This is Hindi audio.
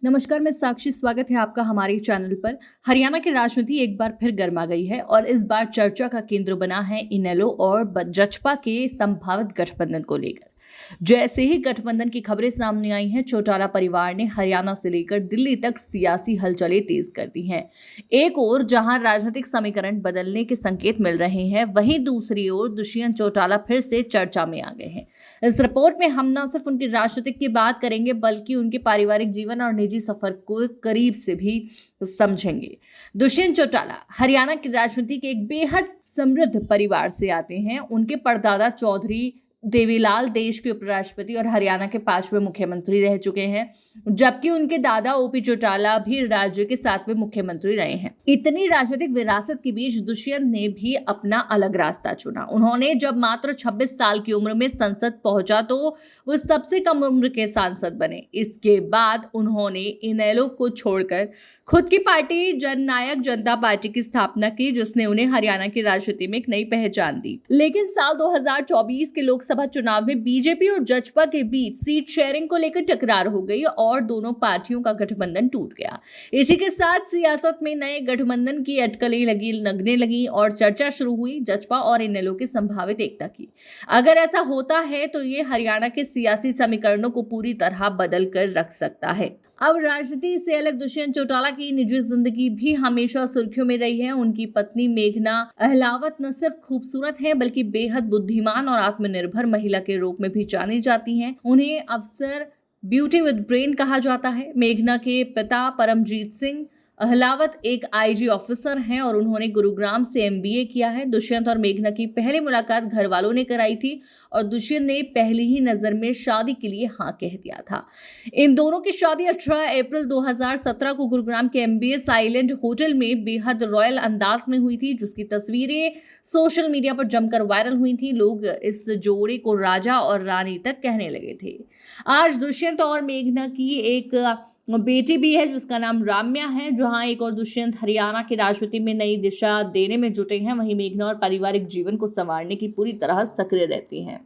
नमस्कार, मैं साक्षी। स्वागत है आपका हमारे चैनल पर। हरियाणा की राजनीति एक बार फिर गर्मा गई है और इस बार चर्चा का केंद्र बना है इनेलो और जचपा के संभावित गठबंधन को लेकर। जैसे ही गठबंधन की खबरें सामने आई हैं, चौटाला परिवार ने हरियाणा से लेकर दिल्ली तक सियासी हलचलें तेज कर दी हैं। एक ओर जहां राजनीतिक समीकरण बदलने के संकेत मिल रहे हैं, वहीं दूसरी ओर दुष्यंत चौटाला फिर से चर्चा में आ गए हैं। इस रिपोर्ट में हम न सिर्फ उनकी राजनीतिक की बात करेंगे, बल्कि उनके पारिवारिक जीवन और निजी सफर को करीब से भी समझेंगे। दुष्यंत चौटाला हरियाणा की राजनीति के एक बेहद समृद्ध परिवार से आते हैं। उनके परदादा चौधरी देवीलाल देश के उपराष्ट्रपति और हरियाणा के 5वें मुख्यमंत्री रह चुके हैं, जबकि उनके दादा ओपी चौटाला भी राज्य के 7वें मुख्यमंत्री रहे हैं। इतनी राजनीतिक विरासत के बीच दुष्यंत ने भी अपना अलग रास्ता चुना। उन्होंने जब मात्र 26 साल की उम्र में संसद पहुंचा तो वो सबसे कम उम्र के सांसद बने। इसके बाद उन्होंने इनेलो को छोड़कर खुद की पार्टी जननायक जनता पार्टी की स्थापना की, जिसने उन्हें हरियाणा की राजनीति में एक नई पहचान दी। लेकिन साल 2024 के लोकसभा चुनाव में बीजेपी और जचपा के बीच सीट शेयरिंग को लेकर टकरार हो गई और दोनों पार्टियों का गठबंधन टूट गया। इसी के साथ सियासत में नए गठबंधन की अटकलें लगने लगी और चर्चा शुरू हुई जचपा और इनेलो की संभावित एकता की। अगर ऐसा होता है तो ये हरियाणा के सियासी समीकरणों को पूरी तरह बदल कर रख सकता है। अब राजनीति से अलग दुष्यंत चौटाला की निजी जिंदगी भी हमेशा सुर्खियों में रही है। उनकी पत्नी मेघना अहलावत न सिर्फ खूबसूरत है, बल्कि बेहद बुद्धिमान और आत्मनिर्भर महिला के रूप में भी जानी जाती हैं। उन्हें अक्सर ब्यूटी विद ब्रेन कहा जाता है। मेघना के पिता परमजीत सिंह अहलावत एक आईजी ऑफिसर हैं और उन्होंने गुरुग्राम से एमबीए किया है। दुष्यंत और मेघना की पहली मुलाकात घर वालों ने कराई थी और दुष्यंत ने पहली ही नजर में शादी के लिए हाँ कह दिया था। इन दोनों की शादी 18 अप्रैल 2017 को गुरुग्राम के एमबीएस आइलैंड होटल में बेहद रॉयल अंदाज में हुई थी, जिसकी तस्वीरें सोशल मीडिया पर जमकर वायरल हुई थी। लोग इस जोड़े को राजा और रानी तक कहने लगे थे। आज दुष्यंत और मेघना की एक बेटी भी है जिसका नाम राम्या है। जहां एक और दुष्यंत हरियाणा की राजनीति में नई दिशा देने में जुटे हैं, वहीं मेघना और पारिवारिक जीवन को संवारने की पूरी तरह सक्रिय रहती हैं।